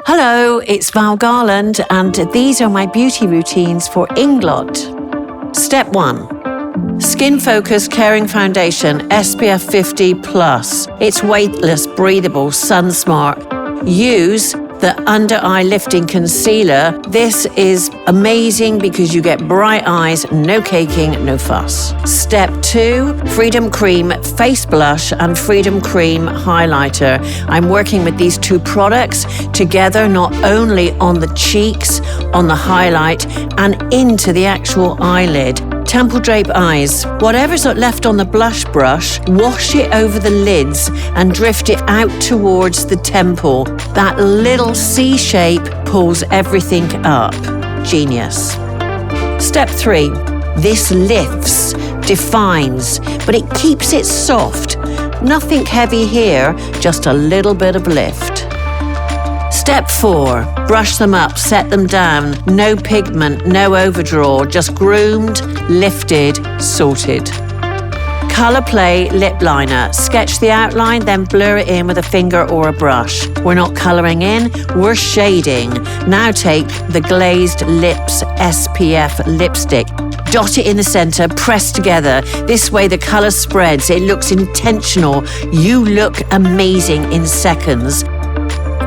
Hello, it's Val Garland, and these are my beauty routines for INGLOT. Step 1. Skin Focus Caring Foundation SPF 50+. It's weightless, breathable, sun smart. Use the under eye lifting concealer. This is amazing because you get bright eyes, no caking, no fuss. Step 2, Freedom Cream Face Blush and Freedom Cream Highlighter. I'm working with these two products together, not only on the cheeks, on the highlight, and into the actual eyelid. Temple drape eyes. Whatever's left on the blush brush, wash it over the lids and drift it out towards the temple. That little C shape pulls everything up. Genius. Step 3. This lifts, defines, but it keeps it soft. Nothing heavy here, just a little bit of lift. Step 4. Brush them up, set them down. No pigment, no overdraw, just groomed, lifted, sorted. Color Play Lip Liner. Sketch the outline, then blur it in with a finger or a brush. We're not coloring in, we're shading. Now take the Glazed Lips SPF lipstick. Dot it in the center, press together. This way the color spreads, it looks intentional. You look amazing in seconds.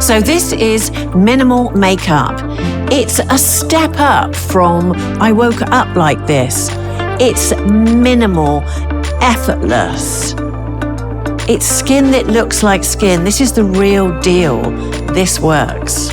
So this is minimal makeup. It's a step up from I woke up like this. It's minimal, effortless. It's skin that looks like skin. This is the real deal. This works.